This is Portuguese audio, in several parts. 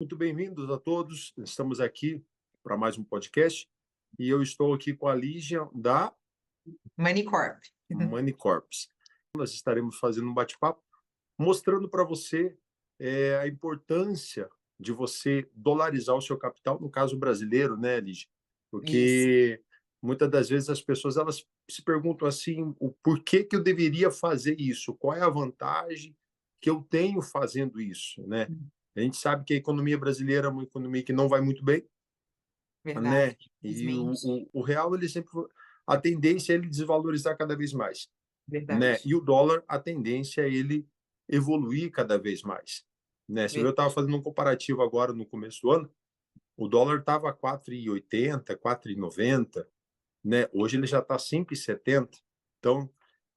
Muito bem-vindos a todos. Estamos aqui para mais um podcast e eu estou aqui com a Lígia da Manicorp. Money Corps. Nós estaremos fazendo um bate-papo mostrando para você a importância de você dolarizar o seu capital, no caso brasileiro, né, Lígia? Isso. Porque muitas das vezes as pessoas elas se perguntam assim, o porquê que eu deveria fazer isso? Qual é a vantagem que eu tenho fazendo isso, né? A gente sabe que a economia brasileira é uma economia que não vai muito bem, Verdade, né? E infelizmente. o real, ele sempre, a tendência é ele desvalorizar cada vez mais, né? Verdade, E o dólar, a tendência é ele evoluir cada vez mais, né? Se eu estava verdade. fazendo um comparativo agora no começo do ano, o dólar estava 4,80, 4,90, né? Hoje ele já está 5,70. Então,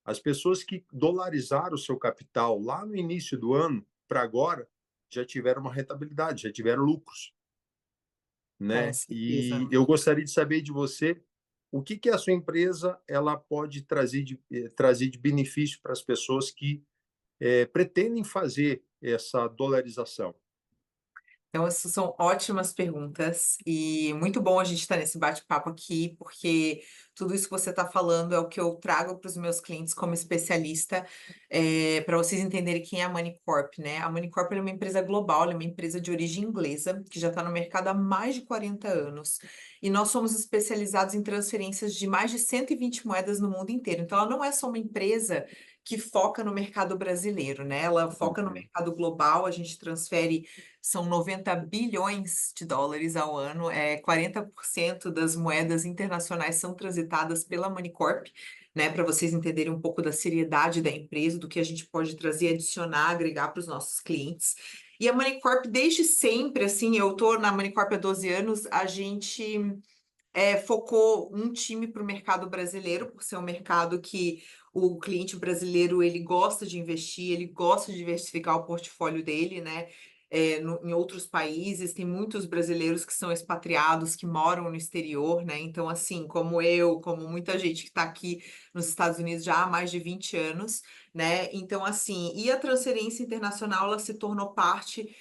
as pessoas que dolarizaram o seu capital lá no início do ano para agora já tiveram uma rentabilidade, já tiveram lucros, Com né? E certeza. eu gostaria de saber de você o que a sua empresa ela pode trazer de benefício para as pessoas que pretendem fazer essa dolarização. Então, essas são ótimas perguntas e muito bom a gente estar nesse bate-papo aqui, porque tudo isso que você está falando é o que eu trago para os meus clientes como especialista, para vocês entenderem quem é a Manicorp, né? A Manicorp é uma empresa global, ela é uma empresa de origem inglesa, que já está no mercado há mais de 40 anos. E nós somos especializados em transferências de mais de 120 moedas no mundo inteiro. Então, ela não é só uma empresa que foca no mercado brasileiro, né? Ela foca no Uhum. mercado global, a gente transfere são 90 bilhões de dólares ao ano, 40% das moedas internacionais são transitadas pela Manicorp, né? Para vocês entenderem um pouco da seriedade da empresa, do que a gente pode trazer, adicionar, agregar para os nossos clientes. E a Manicorp, desde sempre, assim, eu estou na Manicorp há 12 anos, a gente focou um time para o mercado brasileiro, por ser um mercado que o cliente brasileiro ele gosta de investir, ele gosta de diversificar o portfólio dele, né? Em outros países, tem muitos brasileiros que são expatriados, que moram no exterior, né? Então, assim, como eu, como muita gente que está aqui nos Estados Unidos já há mais de 20 anos, né? Então, assim, e a transferência internacional, ela se tornou parte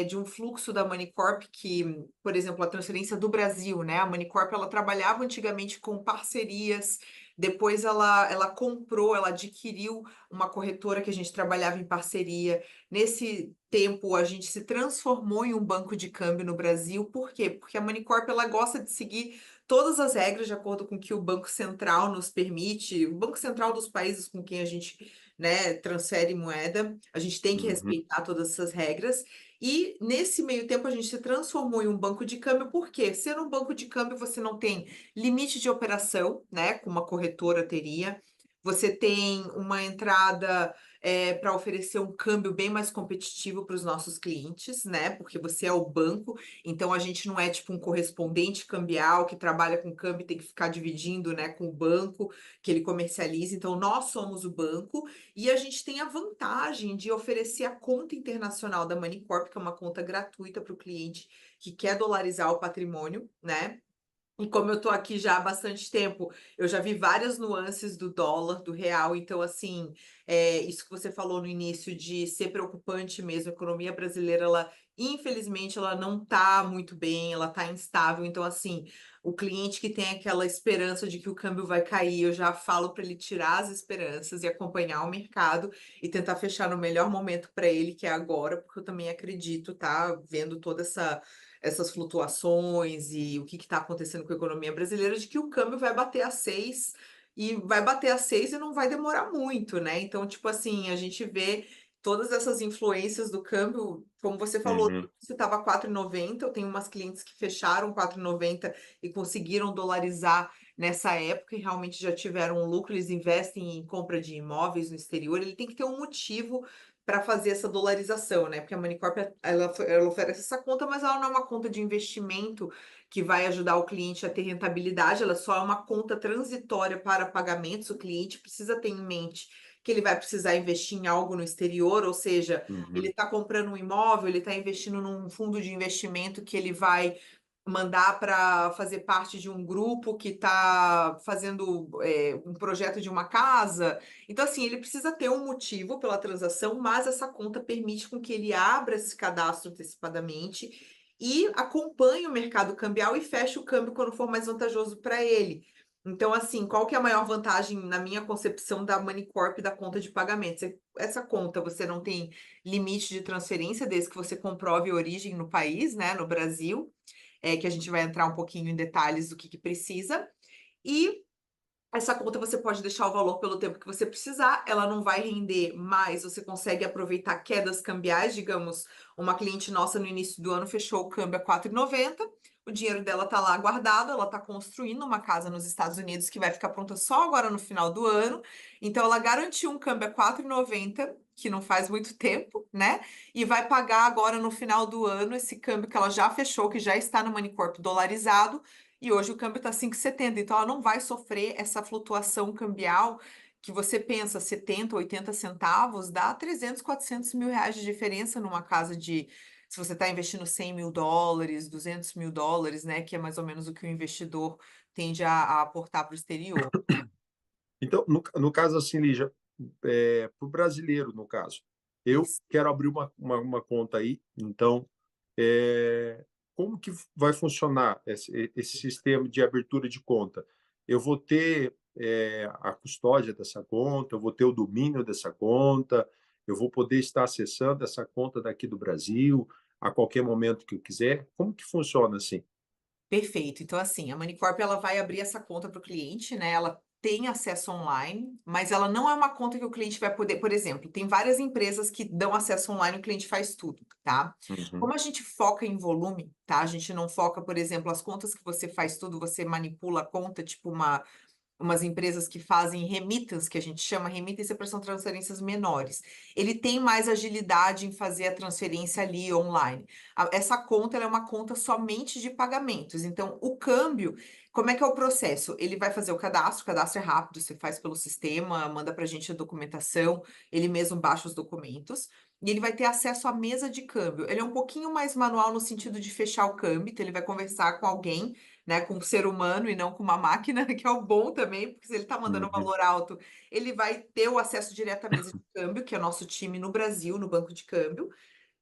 de um fluxo da Manicorp que, por exemplo, a transferência do Brasil, né? A Manicorp ela trabalhava antigamente com parcerias, depois ela comprou, ela adquiriu uma corretora que a gente trabalhava em parceria. Nesse tempo, a gente se transformou em um banco de câmbio no Brasil. Por quê? Porque a Manicorp ela gosta de seguir todas as regras de acordo com o que o Banco Central nos permite, o Banco Central dos países com quem a gente, né, transfere moeda. A gente tem que Uhum. respeitar todas essas regras. E nesse meio tempo a gente se transformou em um banco de câmbio, por quê? Sendo um banco de câmbio, você não tem limite de operação, né? Como uma corretora teria. Você tem uma entrada para oferecer um câmbio bem mais competitivo para os nossos clientes, né? Porque você é o banco, então a gente não é tipo um correspondente cambial que trabalha com câmbio e tem que ficar dividindo, né, com o banco que ele comercializa. Então nós somos o banco e a gente tem a vantagem de oferecer a conta internacional da Manicorp, que é uma conta gratuita para o cliente que quer dolarizar o patrimônio, né? E como eu tô aqui já há bastante tempo, eu já vi várias nuances do dólar, do real. Então, assim, isso que você falou no início de ser preocupante mesmo, a economia brasileira, ela, infelizmente, ela não tá muito bem, ela tá instável. Então, assim, o cliente que tem aquela esperança de que o câmbio vai cair, eu já falo para ele tirar as esperanças e acompanhar o mercado e tentar fechar no melhor momento para ele, que é agora, porque eu também acredito, tá? Vendo toda essas flutuações e o que está acontecendo com a economia brasileira, de que o câmbio vai bater a 6 e vai bater a 6 e não vai demorar muito, né? Então, tipo assim, a gente vê todas essas influências do câmbio, como você falou, Uhum. você estava 4,90, eu tenho umas clientes que fecharam 4,90 e conseguiram dolarizar nessa época e realmente já tiveram um lucro, eles investem em compra de imóveis no exterior, ele tem que ter um motivo para fazer essa dolarização, né? Porque a Manicorp, ela oferece essa conta, mas ela não é uma conta de investimento que vai ajudar o cliente a ter rentabilidade, ela só é uma conta transitória para pagamentos. O cliente precisa ter em mente que ele vai precisar investir em algo no exterior, ou seja, ele Uhum. está comprando um imóvel, ele está investindo num fundo de investimento que ele vai mandar para fazer parte de um grupo que está fazendo um projeto de uma casa. Então, assim, ele precisa ter um motivo pela transação, mas essa conta permite com que ele abra esse cadastro antecipadamente e acompanhe o mercado cambial e feche o câmbio quando for mais vantajoso para ele. Então, assim, qual que é a maior vantagem, na minha concepção, da Moneycorp e da conta de pagamentos? Essa conta você não tem limite de transferência, desde que você comprove a origem no país, né, no Brasil, que a gente vai entrar um pouquinho em detalhes do que precisa. E essa conta você pode deixar o valor pelo tempo que você precisar, ela não vai render mais, você consegue aproveitar quedas cambiais, digamos, uma cliente nossa no início do ano fechou o câmbio a 4,90, o dinheiro dela está lá guardado, ela está construindo uma casa nos Estados Unidos que vai ficar pronta só agora no final do ano, então ela garantiu um câmbio a 4,90, que não faz muito tempo, né? E vai pagar agora no final do ano esse câmbio que ela já fechou, que já está no Moneycorp dolarizado, e hoje o câmbio está 5,70, então ela não vai sofrer essa flutuação cambial que você pensa 70, 80 centavos, dá 300, 400 mil reais de diferença numa casa de, se você está investindo 100 mil dólares, 200 mil dólares, né, que é mais ou menos o que o investidor tende a aportar para o exterior. Então, no caso assim, Lígia, para o brasileiro, no caso, eu Isso. quero abrir uma conta aí, então, é, como que vai funcionar esse sistema de abertura de conta? Eu vou ter a custódia dessa conta, eu vou ter o domínio dessa conta, eu vou poder estar acessando essa conta daqui do Brasil a qualquer momento que eu quiser. Como que funciona assim? Perfeito. Então, assim, a Moneycorp ela vai abrir essa conta para o cliente, né? Ela tem acesso online, mas ela não é uma conta que o cliente vai poder, por exemplo, tem várias empresas que dão acesso online, o cliente faz tudo, tá? Uhum, Como a gente foca em volume, tá? A gente não foca, por exemplo, as contas que você faz tudo, você manipula a conta, tipo umas empresas que fazem remittance, que a gente chama remittance, são transferências menores. Ele tem mais agilidade em fazer a transferência ali online. Essa conta ela é uma conta somente de pagamentos. Então, o câmbio, como é que é o processo? Ele vai fazer o cadastro é rápido, você faz pelo sistema, manda para a gente a documentação, ele mesmo baixa os documentos. E ele vai ter acesso à mesa de câmbio. Ele é um pouquinho mais manual no sentido de fechar o câmbio, então ele vai conversar com alguém, né, com um ser humano e não com uma máquina, que é o bom também, porque se ele está mandando um uhum, valor alto, ele vai ter o acesso direto à mesa de câmbio, que é o nosso time no Brasil, no banco de câmbio.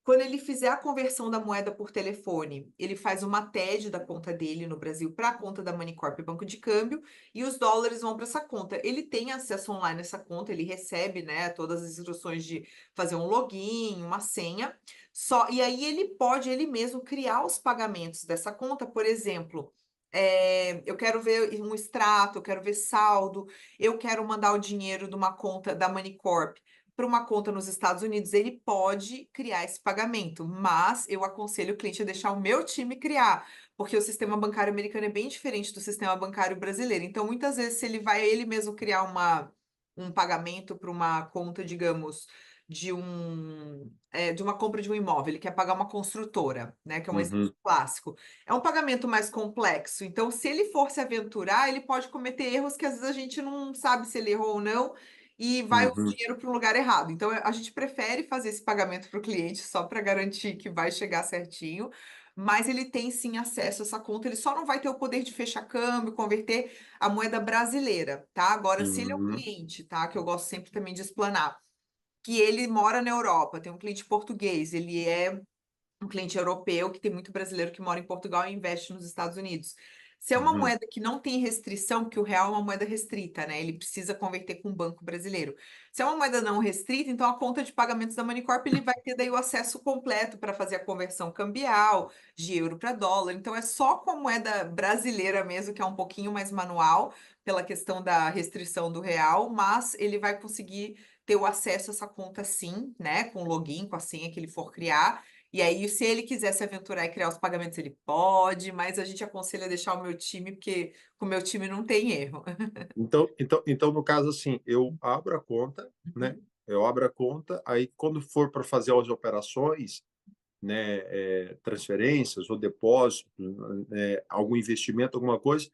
Quando ele fizer a conversão da moeda por telefone, ele faz uma TED da conta dele no Brasil para a conta da Moneycorp Banco de Câmbio e os dólares vão para essa conta. Ele tem acesso online nessa conta, ele recebe, né, todas as instruções de fazer um login, uma senha. Só e aí ele pode ele mesmo criar os pagamentos dessa conta, por exemplo. Eu quero ver um extrato, eu quero ver saldo, eu quero mandar o dinheiro de uma conta da Moneycorp para uma conta nos Estados Unidos, ele pode criar esse pagamento, mas eu aconselho o cliente a deixar o meu time criar, porque o sistema bancário americano é bem diferente do sistema bancário brasileiro. Então, muitas vezes, se ele vai ele mesmo criar um pagamento para uma conta, digamos, de uma compra de um imóvel, ele quer pagar uma construtora, né, que é um exemplo uhum, clássico. É um pagamento mais complexo. Então, se ele for se aventurar, ele pode cometer erros que às vezes a gente não sabe se ele errou ou não e vai o uhum. dinheiro para um lugar errado. Então, a gente prefere fazer esse pagamento para o cliente só para garantir que vai chegar certinho, mas ele tem sim acesso a essa conta, ele só não vai ter o poder de fechar câmbio, converter a moeda brasileira, tá? Agora, se ele é um Uhum, cliente, tá? Que eu gosto sempre também de explanar, que ele mora na Europa, tem um cliente português, ele é um cliente europeu, que tem muito brasileiro que mora em Portugal e investe nos Estados Unidos. Se é uma uhum, moeda que não tem restrição, porque o real é uma moeda restrita, né? Ele precisa converter com o banco brasileiro. Se é uma moeda não restrita, então a conta de pagamentos da Moneycorp ele vai ter daí o acesso completo para fazer a conversão cambial de euro para dólar. Então é só com a moeda brasileira mesmo, que é um pouquinho mais manual, pela questão da restrição do real, mas ele vai conseguir ter o acesso a essa conta sim, né? Com o login, com a senha que ele for criar. E aí, se ele quiser se aventurar e criar os pagamentos, ele pode, mas a gente aconselha deixar o meu time, porque com o meu time não tem erro. então, no caso, assim, eu abro a conta, né? Uhum. Eu abro a conta, aí quando for para fazer as operações, né, transferências ou depósito, algum investimento, alguma coisa,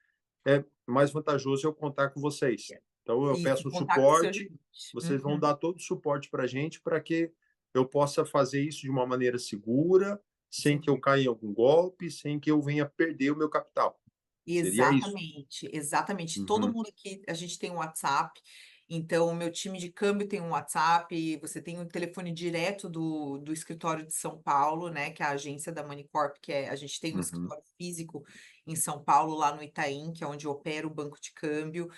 é mais vantajoso eu contar com vocês. Então, eu Isso, peço um contar com o seu suporte, limite. vocês vão Uhum. dar todo o suporte para a gente para que eu possa fazer isso de uma maneira segura, sem sem que eu caia em algum golpe, sem que eu venha perder o meu capital. Seria isso? Exatamente, exatamente. Todo Uhum, mundo aqui, a gente tem um WhatsApp, então o meu time de câmbio tem um WhatsApp, você tem um telefone direto do escritório de São Paulo, né, que é a agência da Manicorp, a gente tem um uhum. escritório físico em São Paulo, lá no Itaim, que é onde opera o banco de câmbio.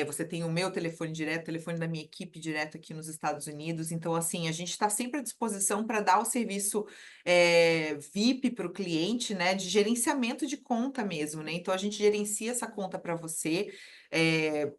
Você tem o meu telefone direto, o telefone da minha equipe direto aqui nos Estados Unidos. Então, assim, a gente está sempre à disposição para dar o serviço VIP para o cliente, né, de gerenciamento de conta mesmo, né? Então a gente gerencia essa conta para você,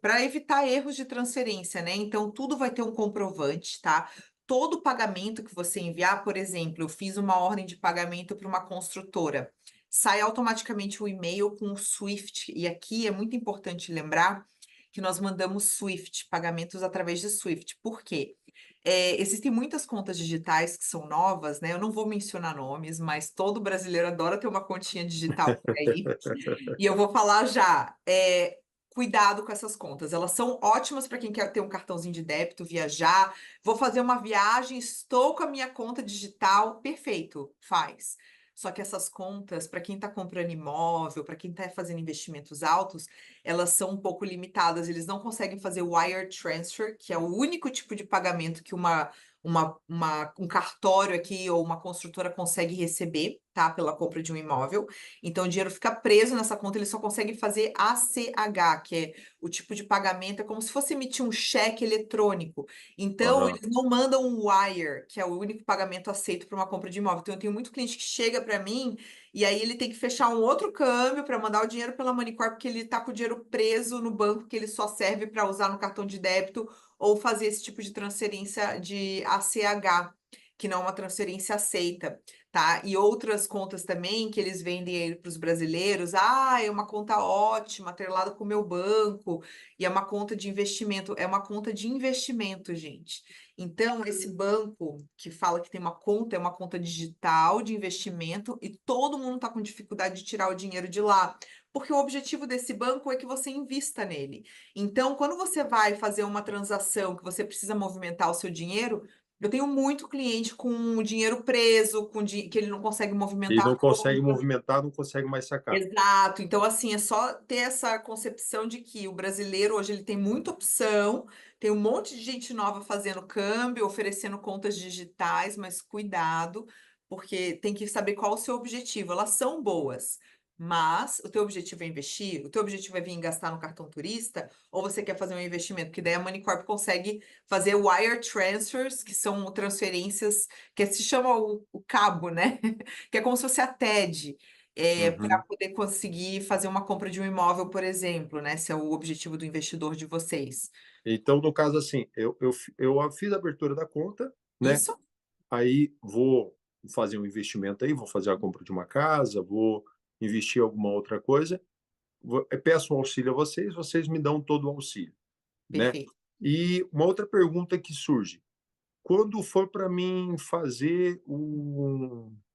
para evitar erros de transferência, né? Então tudo vai ter um comprovante, tá? Todo pagamento que você enviar, por exemplo, eu fiz uma ordem de pagamento para uma construtora, sai automaticamente o e-mail com o Swift, e aqui é muito importante lembrar que nós mandamos Swift, pagamentos através de Swift. Por quê? Existem muitas contas digitais que são novas, né? Eu não vou mencionar nomes, mas todo brasileiro adora ter uma continha digital por aí. E eu vou falar já, cuidado com essas contas. Elas são ótimas para quem quer ter um cartãozinho de débito, viajar. Vou fazer uma viagem, estou com a minha conta digital, perfeito, faz. Só que essas contas, para quem está comprando imóvel, para quem está fazendo investimentos altos, elas são um pouco limitadas. Eles não conseguem fazer wire transfer, que é o único tipo de pagamento que um cartório aqui ou uma construtora consegue receber, tá? Pela compra de um imóvel. Então, o dinheiro fica preso nessa conta, eles só conseguem fazer ACH, que é o tipo de pagamento, é como se fosse emitir um cheque eletrônico. Então, Aham. eles não mandam um wire, que é o único pagamento aceito para uma compra de imóvel. Então, eu tenho muito cliente que chega para mim e aí ele tem que fechar um outro câmbio para mandar o dinheiro pela Moneycorp, porque ele está com o dinheiro preso no banco, que ele só serve para usar no cartão de débito ou fazer esse tipo de transferência de ACH, que não é uma transferência aceita, tá? E outras contas também que eles vendem aí para os brasileiros. Ah, é uma conta ótima, atrelada com o meu banco, e é uma conta de investimento. É uma conta de investimento, gente. Então, esse banco que fala que tem uma conta, é uma conta digital de investimento, e todo mundo está com dificuldade de tirar o dinheiro de lá. Porque o objetivo desse banco é que você invista nele. Então, quando você vai fazer uma transação que você precisa movimentar o seu dinheiro, eu tenho muito cliente com o dinheiro preso, que ele não consegue E movimentar não a consegue conta. movimentar, não consegue mais sacar. Exato. Então, assim, é só ter essa concepção de que o brasileiro hoje ele tem muita opção, tem um monte de gente nova fazendo câmbio, oferecendo contas digitais, mas cuidado, porque tem que saber qual o seu objetivo. Elas são boas, mas o teu objetivo é investir, o teu objetivo é vir gastar no cartão turista, ou você quer fazer um investimento? Porque daí a Moneycorp consegue fazer wire transfers, que são transferências que se chama o cabo, né? Que é como se fosse a TED para Uhum. poder conseguir fazer uma compra de um imóvel, por exemplo, né? Se é o objetivo do investidor de vocês. Então, no caso assim, eu fiz a abertura da conta, né? Isso? Aí vou fazer um investimento aí, vou fazer a compra de uma casa, vou investir em alguma outra coisa, peço um auxílio a vocês, vocês me dão todo o auxílio, né? Perfeito. E uma outra pergunta que surge: quando for para mim fazer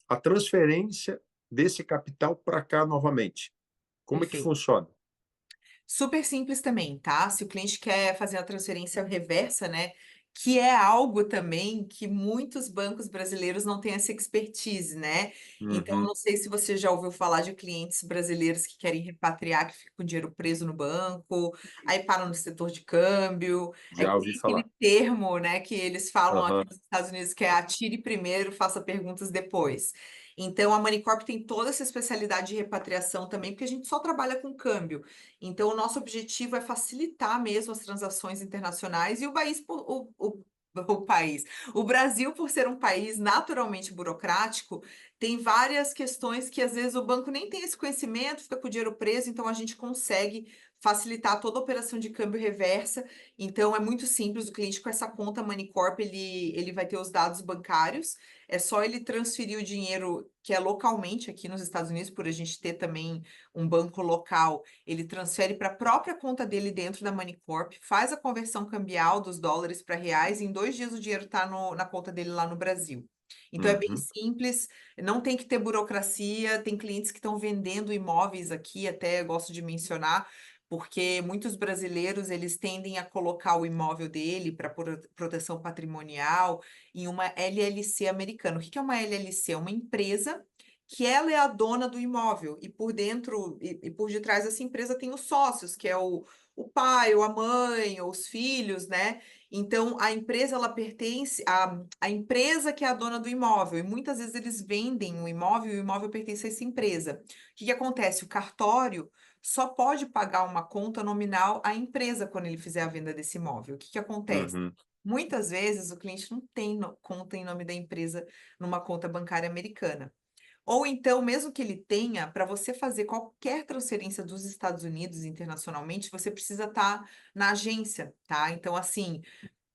a transferência desse capital para cá novamente, como é que Perfeito. funciona? Super simples também, tá? Se o cliente quer fazer a transferência reversa, né? Que é algo também que muitos bancos brasileiros não têm essa expertise, né? Então, Uhum. não sei se você já ouviu falar de clientes brasileiros que querem repatriar, que ficam com o dinheiro preso no banco, aí param no setor de câmbio. É Já que ouvi tem aquele falar. termo, né, que eles falam aqui Aham. nos Estados Unidos, que é atire primeiro, faça perguntas depois. Então, a Moneycorp tem toda essa especialidade de repatriação também, porque a gente só trabalha com câmbio. Então, o nosso objetivo é facilitar mesmo as transações internacionais e o Brasil, por ser um país naturalmente burocrático, tem várias questões que às vezes o banco nem tem esse conhecimento, fica com o dinheiro preso, então a gente consegue facilitar toda a operação de câmbio reversa. Então, é muito simples, o cliente com essa conta Moneycorp, ele vai ter os dados bancários, é só ele transferir o dinheiro que é localmente aqui nos Estados Unidos, por a gente ter também um banco local, ele transfere para a própria conta dele dentro da Moneycorp, faz a conversão cambial dos dólares para reais, e em 2 dias o dinheiro está na conta dele lá no Brasil. Então é bem Uhum. simples, não tem que ter burocracia. Tem clientes que estão vendendo imóveis aqui, até gosto de mencionar, porque muitos brasileiros eles tendem a colocar o imóvel dele para proteção patrimonial em uma LLC americana. O que que é uma LLC? É uma empresa que ela é a dona do imóvel, e por dentro e por detrás dessa empresa tem os sócios, que é o pai, ou a mãe, ou os filhos, né? Então, a empresa, ela pertence à empresa que é a dona do imóvel, e muitas vezes eles vendem o imóvel, e o imóvel pertence a essa empresa. O que que acontece? O cartório só pode pagar uma conta nominal à empresa quando ele fizer a venda desse imóvel. O que que acontece? Uhum, Muitas vezes o cliente não tem conta em nome da empresa numa conta bancária americana. Ou então, mesmo que ele tenha, para você fazer qualquer transferência dos Estados Unidos internacionalmente, você precisa estar na agência, tá? Então, assim,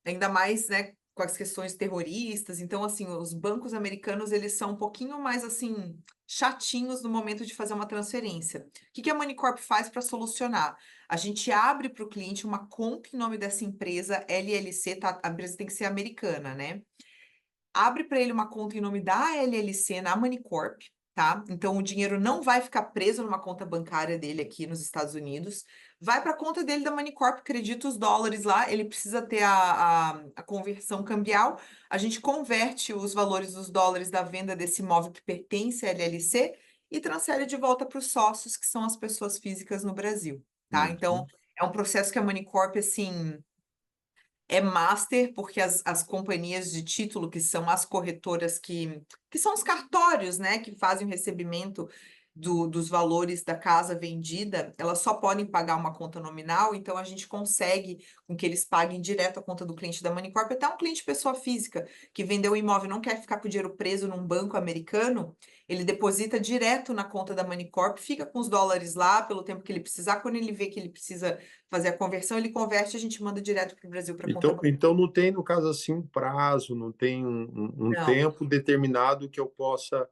ainda mais, né, com as questões terroristas. Então, assim, os bancos americanos, eles são um pouquinho mais, assim, chatinhos no momento de fazer uma transferência. O que que a Moneycorp faz para solucionar? A gente abre para o cliente uma conta em nome dessa empresa LLC, tá? A empresa tem que ser americana, né? Abre para ele uma conta em nome da LLC na Moneycorp, tá? Então o dinheiro não vai ficar preso numa conta bancária dele aqui nos Estados Unidos. Vai para a conta dele da Moneycorp, acredita os dólares lá, ele precisa ter a conversão cambial. A gente converte os valores dos dólares da venda desse imóvel que pertence à LLC e transfere de volta para os sócios, que são as pessoas físicas no Brasil, tá? Então uhum. é um processo que a Moneycorp, assim, é master, porque as companhias de título, que são as corretoras que são os cartórios, né, que fazem o recebimento dos valores da casa vendida, elas só podem pagar uma conta nominal, então a gente consegue com que eles paguem direto a conta do cliente da Moneycorp, até um cliente pessoa física que vendeu o imóvel e não quer ficar com o dinheiro preso num banco americano, ele deposita direto na conta da Moneycorp, fica com os dólares lá pelo tempo que ele precisar, quando ele vê que ele precisa fazer a conversão, ele converte, a gente manda direto para o Brasil para conta Então não tem, no caso assim, um prazo, não tem um não. tempo determinado que eu possa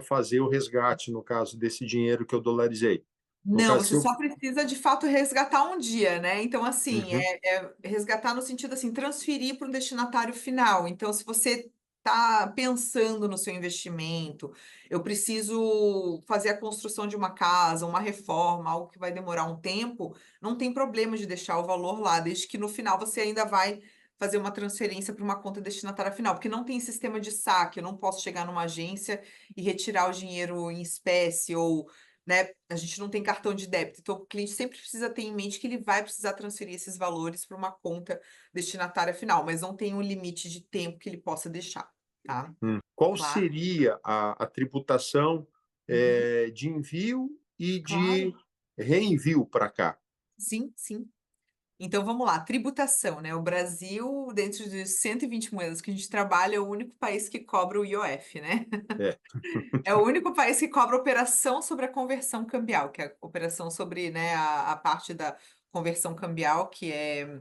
fazer o resgate, no caso desse dinheiro que eu dolarizei. No Não, caso, se você eu. só precisa de fato resgatar um dia, né? Então, assim, Uhum, é resgatar no sentido assim, transferir para um destinatário final. Então, se você está pensando no seu investimento, eu preciso fazer a construção de uma casa, uma reforma, algo que vai demorar um tempo, não tem problema de deixar o valor lá, desde que no final você ainda vai fazer uma transferência para uma conta destinatária final, porque não tem sistema de saque, eu não posso chegar numa agência e retirar o dinheiro em espécie ou, né? A gente não tem cartão de débito, então o cliente sempre precisa ter em mente que ele vai precisar transferir esses valores para uma conta destinatária final, mas não tem um limite de tempo que ele possa deixar, tá? Qual Claro. seria a tributação Uhum. de envio e de Claro. reenvio para cá? Sim, sim. Então vamos lá, tributação, né? O Brasil, dentro dos 120 moedas que a gente trabalha, é o único país que cobra o IOF, né? É. É o único país que cobra operação sobre a conversão cambial, que é a operação sobre, né, a parte da conversão cambial, que é.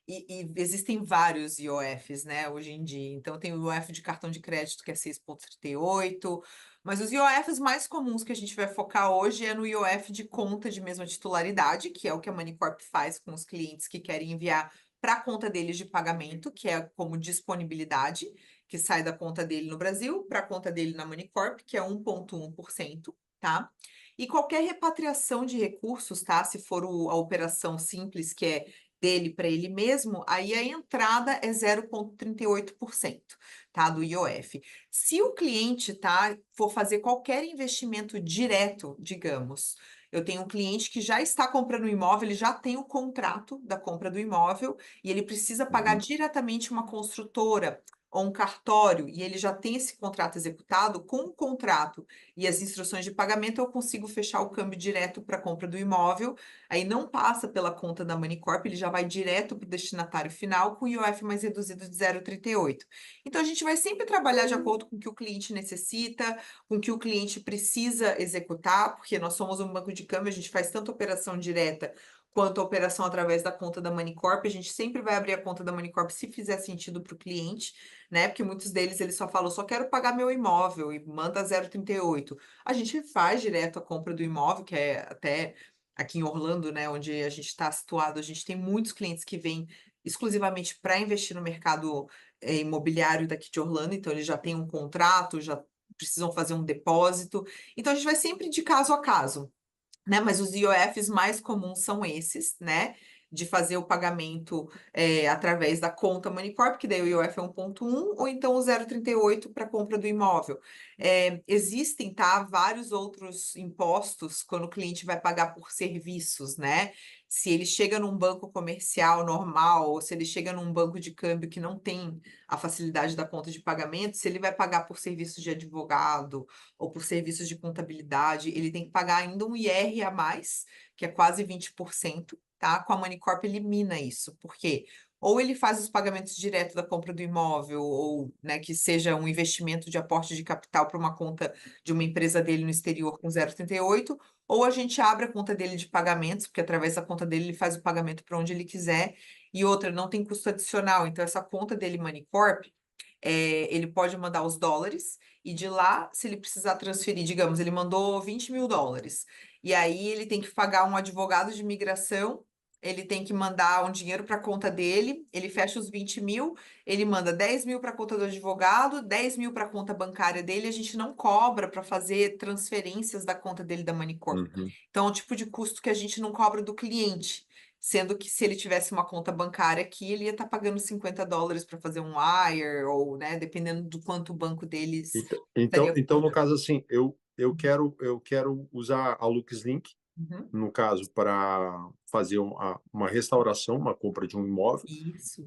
E existem vários IOFs, né, hoje em dia. Então, tem o IOF de cartão de crédito, que é 6,38, mas os IOFs mais comuns que a gente vai focar hoje é no IOF de conta de mesma titularidade, que é o que a Moneycorp faz com os clientes que querem enviar para a conta deles de pagamento, que é como disponibilidade que sai da conta dele no Brasil para a conta dele na Moneycorp, que é 1,1%, tá? E qualquer repatriação de recursos, tá? Se for a operação simples, que é dele para ele mesmo, aí a entrada é 0,38%, tá? Do IOF. Se o cliente, tá, for fazer qualquer investimento direto, digamos, eu tenho um cliente que já está comprando um imóvel, ele já tem o contrato da compra do imóvel e ele precisa pagar Uhum. diretamente uma construtora ou um cartório e ele já tem esse contrato executado, com o contrato e as instruções de pagamento, eu consigo fechar o câmbio direto para a compra do imóvel. Aí não passa pela conta da Moneycorp, ele já vai direto para o destinatário final com o IOF mais reduzido de 0,38. Então a gente vai sempre trabalhar de acordo com o que o cliente necessita, com o que o cliente precisa executar, porque nós somos um banco de câmbio, a gente faz tanto operação direta quanto a operação através da conta da Moneycorp. A gente sempre vai abrir a conta da Moneycorp se fizer sentido para o cliente, né? Porque muitos deles eles só falam, só quero pagar meu imóvel e manda 0,38. A gente faz direto a compra do imóvel, que é até aqui em Orlando, né, onde a gente está situado, a gente tem muitos clientes que vêm exclusivamente para investir no mercado imobiliário daqui de Orlando, então eles já têm um contrato, já precisam fazer um depósito. Então a gente vai sempre de caso a caso, né? Mas os IOFs mais comuns são esses, né? de fazer o pagamento através da conta Moneycorp, que daí o IOF é 1,1, ou então o 0,38 para compra do imóvel. Existem, tá, vários outros impostos quando o cliente vai pagar por serviços, né? Se ele chega num banco comercial normal, ou se ele chega num banco de câmbio que não tem a facilidade da conta de pagamento, se ele vai pagar por serviços de advogado ou por serviços de contabilidade, ele tem que pagar ainda um IR a mais, que é quase 20%, tá? Com a Moneycorp elimina isso, porque ou ele faz os pagamentos direto da compra do imóvel, ou, né, que seja um investimento de aporte de capital para uma conta de uma empresa dele no exterior com 0,38, ou a gente abre a conta dele de pagamentos, porque através da conta dele ele faz o pagamento para onde ele quiser, e outra, não tem custo adicional. Então, essa conta dele, Moneycorp, ele pode mandar os dólares, e de lá, se ele precisar transferir, digamos, ele mandou 20 mil dólares, e aí ele tem que pagar um advogado de imigração, ele tem que mandar um dinheiro para a conta dele, ele fecha os 20 mil, ele manda 10 mil para a conta do advogado, 10 mil para a conta bancária dele, a gente não cobra para fazer transferências da conta dele da Moneycorp. Uhum. Então, é o tipo de custo que a gente não cobra do cliente. Sendo que se ele tivesse uma conta bancária aqui, ele ia estar pagando 50 dólares para fazer um wire, ou, né, dependendo do quanto o banco deles estaria Então, no cobrando. caso assim, eu quero usar a LuxLink, Uhum. no caso, para fazer uma restauração, uma compra de um imóvel, Isso.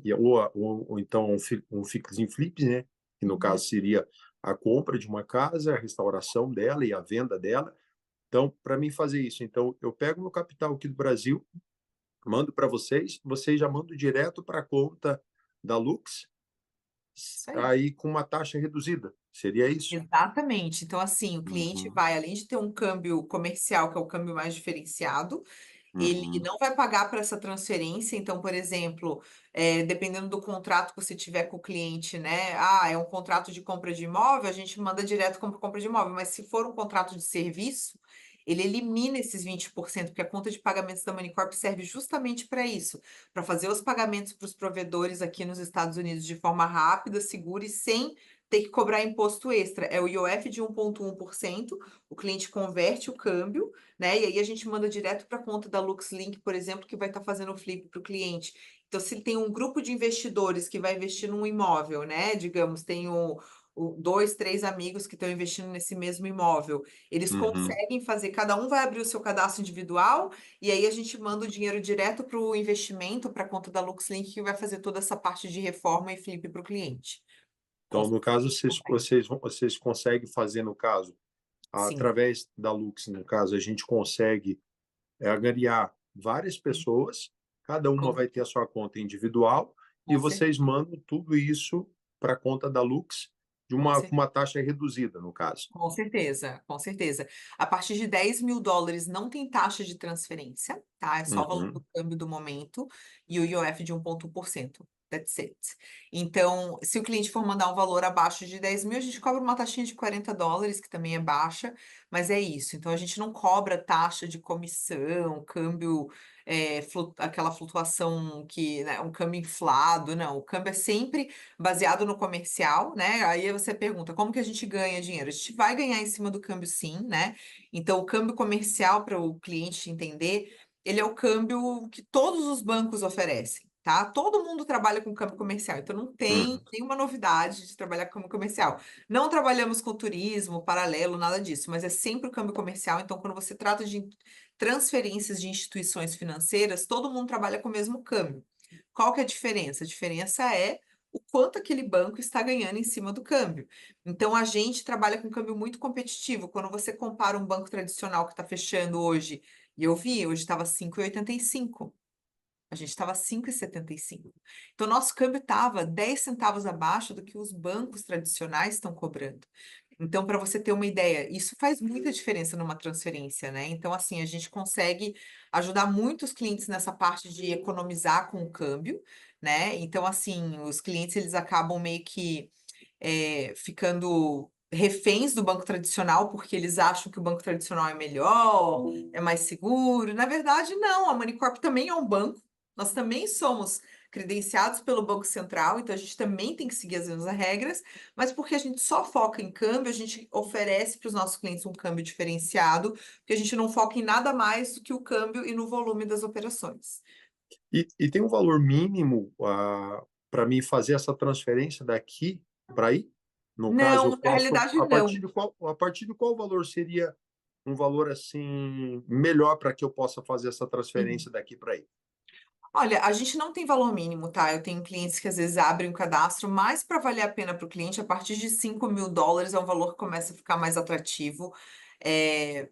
ou então um fix and flip, né? Que no Uhum. caso seria a compra de uma casa, a restauração dela e a venda dela. Então, para mim fazer isso, então eu pego meu capital aqui do Brasil, mando para vocês, vocês já mandam direto para a conta da Lux, Isso aí. aí com uma taxa reduzida. Seria isso? Exatamente. Então, assim, o cliente Uhum, vai, além de ter um câmbio comercial, que é o câmbio mais diferenciado, ele uhum, não vai pagar para essa transferência. Então, por exemplo, dependendo do contrato que você tiver com o cliente, né? Ah, é um contrato de compra de imóvel, a gente manda direto como compra de imóvel. Mas se for um contrato de serviço, ele elimina esses 20%, porque a conta de pagamentos da Moneycorp serve justamente para isso, para fazer os pagamentos para os provedores aqui nos Estados Unidos de forma rápida, segura e sem ter que cobrar imposto extra. É o IOF de 1,1%, o cliente converte o câmbio, né? E aí a gente manda direto para a conta da LuxLink, por exemplo, que vai estar fazendo o flip para o cliente. Então, se tem um grupo de investidores que vai investir num imóvel, né? Digamos, tem dois, três amigos que estão investindo nesse mesmo imóvel. Eles uhum. conseguem fazer, cada um vai abrir o seu cadastro individual, e aí a gente manda o dinheiro direto para o investimento, para a conta da LuxLink, que vai fazer toda essa parte de reforma e flip para o cliente. Então, no caso, Consegue. vocês conseguem fazer, no caso, Sim, através da Lux, no caso, a gente consegue angariar várias sim, pessoas, cada uma com, vai ter a sua conta individual, e com certeza. vocês mandam tudo isso para a conta da Lux de Com com uma taxa reduzida, no caso. Com certeza, com certeza. A partir de 10 mil dólares não tem taxa de transferência, tá? É só o valor do Uhum. câmbio do momento e o IOF de 1,1%. That's it. Então, se o cliente for mandar um valor abaixo de 10 mil, a gente cobra uma taxinha de 40 dólares, que também é baixa, mas é isso. Então, a gente não cobra taxa de comissão, câmbio, aquela flutuação que, né, um câmbio inflado, não. O câmbio é sempre baseado no comercial, né? Aí você pergunta, como que a gente ganha dinheiro? A gente vai ganhar em cima do câmbio, sim, né? Então, o câmbio comercial, para o cliente entender, ele é o câmbio que todos os bancos oferecem, tá? Todo mundo trabalha com câmbio comercial, então não tem Uhum. nenhuma novidade de trabalhar com câmbio comercial. Não trabalhamos com turismo, paralelo, nada disso, mas é sempre o câmbio comercial. Então, quando você trata de transferências de instituições financeiras, todo mundo trabalha com o mesmo câmbio. Qual que é a diferença? A diferença é o quanto aquele banco está ganhando em cima do câmbio. Então, a gente trabalha com câmbio muito competitivo. Quando você compara um banco tradicional que está fechando hoje, e eu vi, hoje estava 5,85. A gente estava 5,75. Então, nosso câmbio estava 10 centavos abaixo do que os bancos tradicionais estão cobrando. Então, para você ter uma ideia, isso faz muita diferença numa transferência, né? Então, assim, a gente consegue ajudar muitos clientes nessa parte de economizar com o câmbio, né? Então, assim, os clientes eles acabam meio que ficando reféns do banco tradicional porque eles acham que o banco tradicional é melhor, é mais seguro. Na verdade, não, a Moneycorp também é um banco, nós também somos credenciados pelo Banco Central, então a gente também tem que seguir as mesmas regras, mas porque a gente só foca em câmbio, a gente oferece para os nossos clientes um câmbio diferenciado, porque a gente não foca em nada mais do que o câmbio e no volume das operações. E tem um valor mínimo para mim fazer essa transferência daqui para aí? No caso, Não, eu na faço realidade não. a partir de qual valor seria um valor assim melhor para que eu possa fazer essa Uhum. transferência daqui para aí? Olha, a gente não tem valor mínimo, tá? Eu tenho clientes que às vezes abrem o cadastro, mas para valer a pena para o cliente, a partir de US$ 5.000 é um valor que começa a ficar mais atrativo.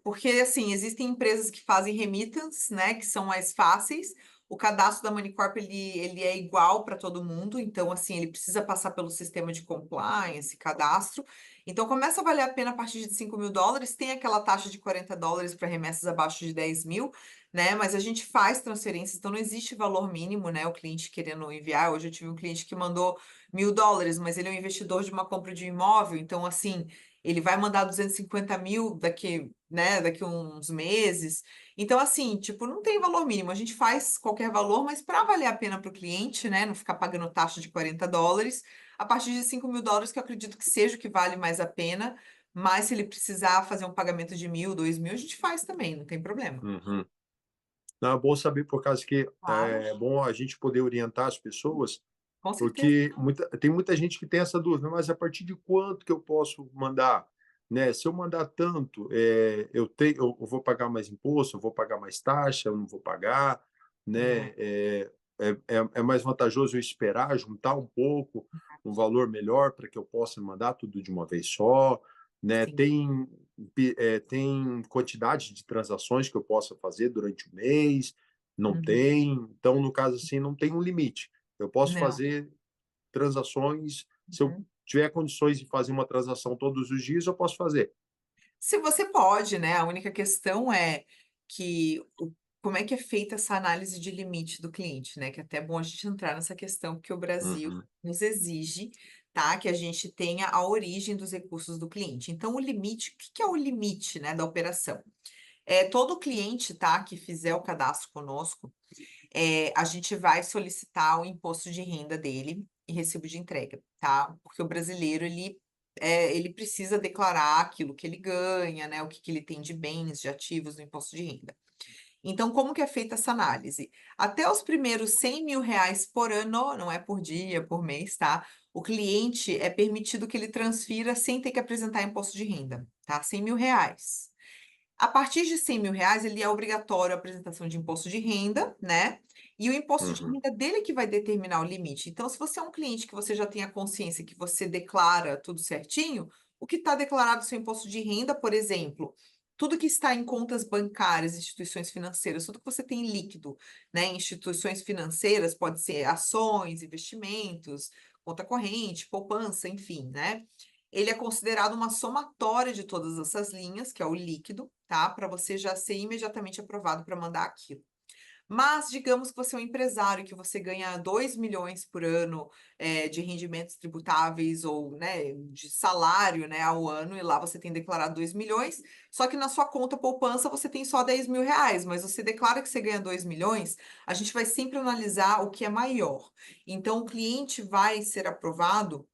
Porque, assim, existem empresas que fazem remittance, né, que são mais fáceis. O cadastro da Moneycorp, ele é igual para todo mundo, então, assim, ele precisa passar pelo sistema de compliance, cadastro. Então, começa a valer a pena a partir de US$ 5.000. Tem aquela taxa de US$ 40 para remessas abaixo de 10.000, né? Mas a gente faz transferências, então não existe valor mínimo, né? O cliente querendo enviar. Hoje eu tive um cliente que mandou US$ 1.000, mas ele é um investidor de uma compra de imóvel, então assim, ele vai mandar 250 mil daqui, né? Daqui uns meses. Então, assim, tipo, não tem valor mínimo. A gente faz qualquer valor, mas para valer a pena para o cliente, né? Não ficar pagando taxa de US$ 40, a partir de US$ 5.000, que eu acredito que seja o que vale mais a pena. Mas se ele precisar fazer um pagamento de 1.000, 2.000, a gente faz também, não tem problema. Uhum. Não, é bom saber por causa que Claro, é bom a gente poder orientar as pessoas, com certeza. porque tem muita gente que tem essa dúvida, mas a partir de quanto que eu posso mandar? Né? Se eu mandar tanto, eu vou pagar mais imposto, eu vou pagar mais taxa, eu não vou pagar, É, né? É mais vantajoso eu esperar, juntar um pouco, um valor melhor para que eu possa mandar tudo de uma vez só, né? sim. Tem quantidade de transações que eu possa fazer durante o mês, não Uhum. tem. Então, no caso assim, não tem um limite. Eu posso Não. fazer transações, se eu Uhum. tiver condições de fazer uma transação todos os dias, eu posso fazer. Se você pode, né? A única questão é que como é que é feita essa análise de limite do cliente, né? Que é até bom a gente entrar nessa questão, porque o Brasil Uhum, nos exige, tá? Que a gente tenha a origem dos recursos do cliente. Então, o limite, o que que é o limite, né, da operação? Todo cliente, tá, que fizer o cadastro conosco, a gente vai solicitar o imposto de renda dele e recibo de entrega, tá? Porque o brasileiro, ele precisa declarar aquilo que ele ganha, né? O que que ele tem de bens, de ativos no imposto de renda. Então, como que é feita essa análise? Até os primeiros R$ 100.000 por ano, não é por dia, por mês, tá? O cliente é permitido que ele transfira sem ter que apresentar imposto de renda, tá? R$ 100.000. A partir de R$ 100.000, ele é obrigatório a apresentação de imposto de renda, né? E o imposto de uhum, renda dele que vai determinar o limite. Então, se você é um cliente que você já tem a consciência que você declara tudo certinho, o que está declarado no seu imposto de renda, por exemplo, tudo que está em contas bancárias, instituições financeiras, tudo que você tem líquido, né? Instituições financeiras, pode ser ações, investimentos, conta corrente, poupança, enfim, né? Ele é considerado uma somatória de todas essas linhas, que é o líquido, tá? Para você já ser imediatamente aprovado para mandar aquilo. Mas digamos que você é um empresário, que você ganha 2 milhões por ano, de rendimentos tributáveis ou, né, de salário, né, ao ano, e lá você tem declarado 2 milhões, só que na sua conta poupança você tem só R$ 10.000, mas você declara que você ganha 2 milhões, a gente vai sempre analisar o que é maior. Então, o cliente vai ser aprovado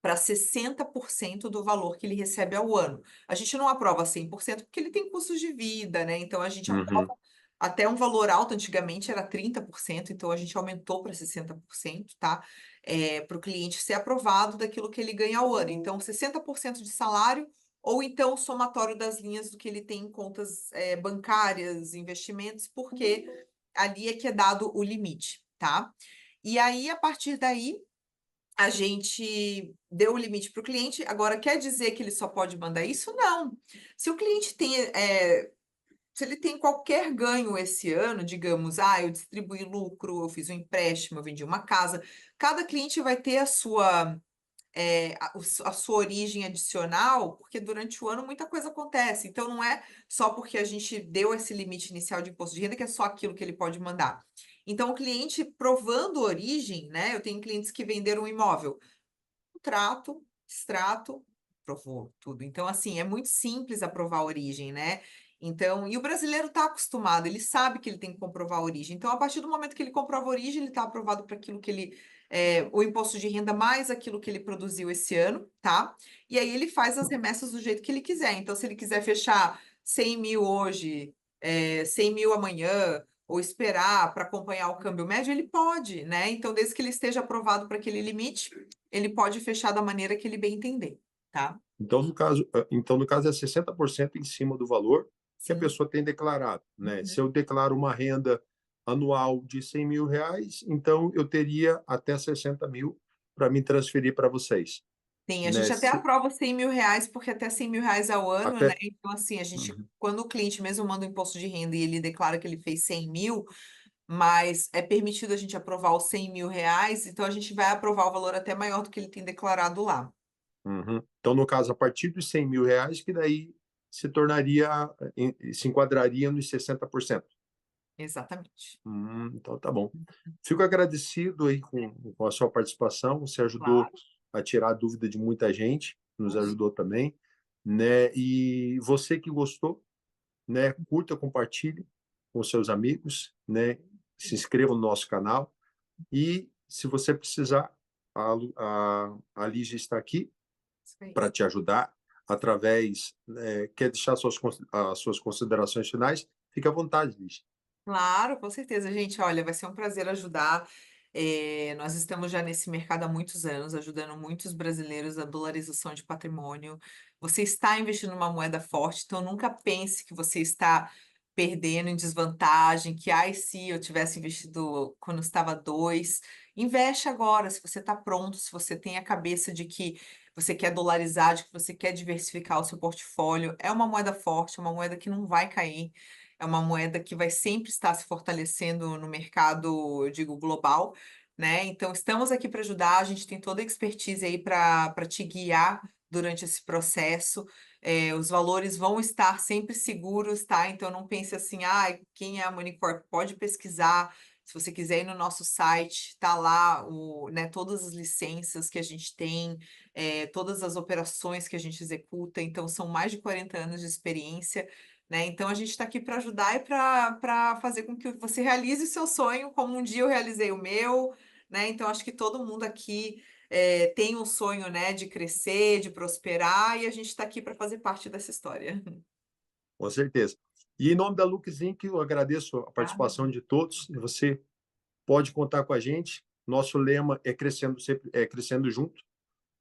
para 60% do valor que ele recebe ao ano. A gente não aprova 100% porque ele tem custos de vida, né? Então a gente uhum, aprova até um valor alto, antigamente era 30%, então a gente aumentou para 60%, tá? Para o cliente ser aprovado daquilo que ele ganha ao ano. Então, 60% de salário, ou então o somatório das linhas do que ele tem em contas bancárias, investimentos, porque ali é que é dado o limite, tá? E aí, a partir daí, a gente deu o limite para o cliente. Agora, quer dizer que ele só pode mandar isso? Não. Se o cliente se ele tem qualquer ganho esse ano, digamos, eu distribuí lucro, eu fiz um empréstimo, eu vendi uma casa, cada cliente vai ter a sua origem adicional, porque durante o ano muita coisa acontece. Então, não é só porque a gente deu esse limite inicial de imposto de renda que é só aquilo que ele pode mandar. Então, o cliente provando origem, né? Eu tenho clientes que venderam um imóvel, trato, extrato, provou tudo. Então, assim, é muito simples aprovar a origem, né? Então, e o brasileiro está acostumado, ele sabe que ele tem que comprovar a origem. Então, a partir do momento que ele comprova a origem, ele está aprovado para aquilo que o imposto de renda mais aquilo que ele produziu esse ano, tá? E aí ele faz as remessas do jeito que ele quiser. Então, se ele quiser fechar 100 mil hoje, 100 mil amanhã, ou esperar para acompanhar o câmbio médio, ele pode, né? Então, desde que ele esteja aprovado para aquele limite, ele pode fechar da maneira que ele bem entender, tá? Então, no caso é 60% em cima do valor que a Sim. pessoa tem declarado, né? Uhum. Se eu declaro uma renda anual de 100 mil reais, então eu teria até 60 mil para me transferir para vocês, Sim, a né? gente até aprova 100 mil reais, porque até 100 mil reais ao ano, né? Até. Então, assim, Uhum. quando o cliente mesmo manda o imposto de renda e ele declara que ele fez 100 mil, mas é permitido a gente aprovar os 100 mil reais, então a gente vai aprovar o valor até maior do que ele tem declarado lá. Uhum. Então, no caso, a partir dos 100 mil reais, que daí se tornaria, se enquadraria nos 60%. Exatamente. Então tá bom. Fico agradecido aí com a sua participação. Você ajudou Claro. a tirar a dúvida de muita gente, nos ajudou também, né? E você que gostou, né? Curta, compartilhe com seus amigos, né? Se inscreva no nosso canal e se você precisar, a Lígia está aqui Isso aí. para te ajudar através, quer deixar as suas considerações finais? Fique à vontade, Lígia. Claro, com certeza, gente. Olha, vai ser um prazer ajudar. Nós estamos já nesse mercado há muitos anos, ajudando muitos brasileiros a dolarização de patrimônio. Você está investindo numa moeda forte, então nunca pense que você está perdendo em desvantagem, que ai, se eu tivesse investido quando estava 2. Investe agora, se você está pronto, se você tem a cabeça de que você quer dolarizar, de que você quer diversificar o seu portfólio. É uma moeda forte, é uma moeda que não vai cair. É uma moeda que vai sempre estar se fortalecendo no mercado, eu digo, global, né? Então, estamos aqui para ajudar, a gente tem toda a expertise aí para te guiar durante esse processo. Os valores vão estar sempre seguros, tá? Então, não pense assim, ah, quem é a Monicorp? Pode pesquisar. Se você quiser ir no nosso site, tá lá né, todas as licenças que a gente tem, todas as operações que a gente executa. Então, são mais de 40 anos de experiência, né? Então a gente está aqui para ajudar e para fazer com que você realize o seu sonho, como um dia eu realizei o meu, né? Então acho que todo mundo aqui tem um sonho, né, de crescer, de prosperar, e a gente está aqui para fazer parte dessa história. Com certeza. E em nome da Lux Inc., eu agradeço a Tá? participação de todos. E você pode contar com a gente. Nosso lema é crescendo sempre, é crescendo junto,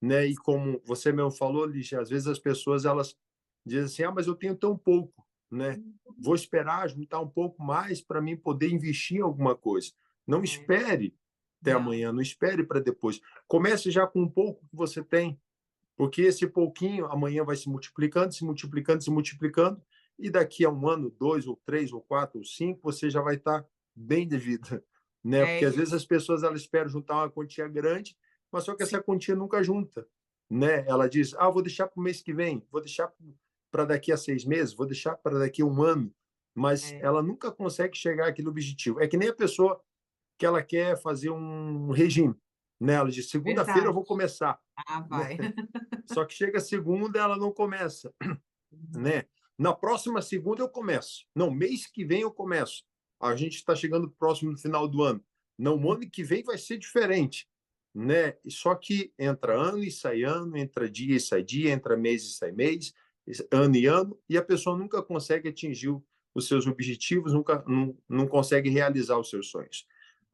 né? E como você mesmo falou, Lígia, às vezes as pessoas elas dizem assim: "Ah, mas eu tenho tão pouco, né? Vou esperar juntar um pouco mais para mim poder investir em alguma coisa". Não É, espere até não, amanhã, não espere para depois. Comece já com um pouco que você tem, porque esse pouquinho amanhã vai se multiplicando, se multiplicando, se multiplicando, e daqui a um ano, dois, ou três, ou quatro, ou cinco, você já vai estar bem de vida, né? é Porque às vezes isso. as pessoas elas esperam juntar uma quantia grande, mas só que Sim, essa quantia nunca junta, né? Ela diz: "Ah, vou deixar para o mês que vem, vou deixar para daqui a 6 meses, vou deixar para daqui a um ano", mas é, ela nunca consegue chegar àquele objetivo. É que nem a pessoa que ela quer fazer um regime, né? Ela diz: "Segunda-feira eu verdade. vou começar", Ah, né? vai. Só que chega segunda, ela não começa, né? Na próxima segunda eu começo. Não, mês que vem eu começo. A gente está chegando próximo do final do ano. Não, o ano que vem vai ser diferente, né? Só que entra ano, entra dia e sai dia, entra mês e sai mês, ano e ano, e a pessoa nunca consegue atingir os seus objetivos, nunca não consegue realizar os seus sonhos.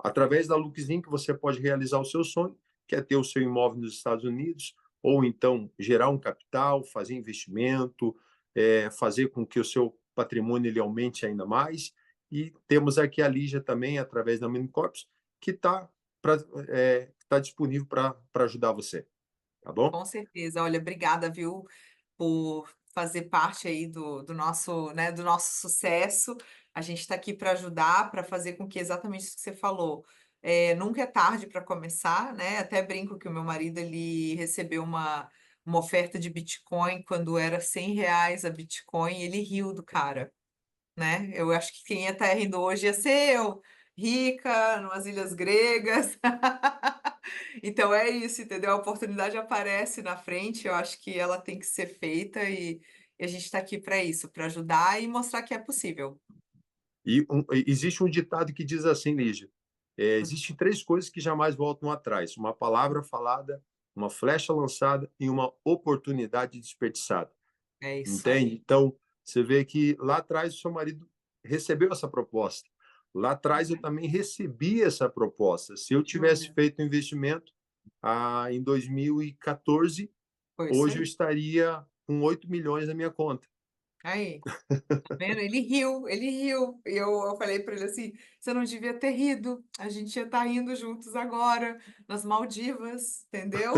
Através da Luxin que você pode realizar o seu sonho, que é ter o seu imóvel nos Estados Unidos, ou então gerar um capital, fazer investimento, fazer com que o seu patrimônio ele aumente ainda mais. E temos aqui a Lígia também, através da Minicorps, que está tá disponível para ajudar você. Tá bom? Com certeza. Olha, obrigada, viu, por fazer parte aí do nosso, né, do nosso sucesso. A gente está aqui para ajudar, para fazer com que exatamente isso que você falou. Nunca é tarde para começar, né? Até brinco que o meu marido ele recebeu uma oferta de Bitcoin quando era R$ 100 a Bitcoin, e ele riu do cara, né? Eu acho que quem ia estar rindo hoje ia ser eu, rica, numas ilhas gregas. Então é isso, entendeu? A oportunidade aparece na frente, eu acho que ela tem que ser feita e a gente está aqui para isso, para ajudar e mostrar que é possível. Existe um ditado que diz assim, Lígia: existem três coisas que jamais voltam atrás: uma palavra falada, uma flecha lançada e uma oportunidade desperdiçada. É isso Entende? aí. Então, você vê que lá atrás o seu marido recebeu essa proposta. Lá atrás eu também recebi essa proposta. Se eu tivesse Jura? feito o investimento em 2014, Foi isso hoje eu aí. estaria com 8 milhões na minha conta. Aí, tá vendo? Ele riu, ele riu. E eu falei para ele assim: você não devia ter rido. A gente ia estar rindo juntos agora, nas Maldivas, entendeu?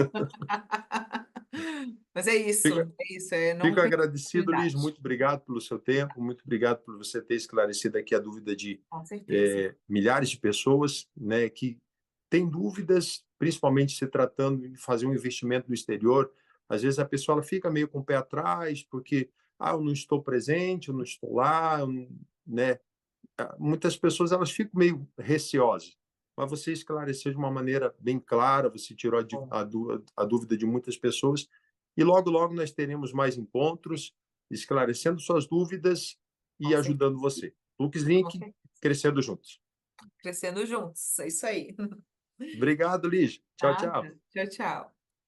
Mas Fica, é isso, é não fico perder a agradecido, Liz. oportunidade. Muito obrigado pelo seu tempo, muito obrigado por você ter esclarecido aqui a dúvida de Com certeza. milhares de pessoas, né, que têm dúvidas, principalmente se tratando de fazer um investimento no exterior. Às vezes a pessoa ela fica meio com o pé atrás, porque eu não estou presente, eu não estou lá, eu não, né? Muitas pessoas elas ficam meio receosas, mas você esclareceu de uma maneira bem clara, você tirou Bom, a dúvida de muitas pessoas, e logo, logo nós teremos mais encontros, esclarecendo suas dúvidas e com certeza, ajudando você. Lux com Link, certeza. crescendo juntos. Crescendo juntos, é isso aí. Obrigado, Lígia. Tchau, tchau. Nada. Tchau, tchau.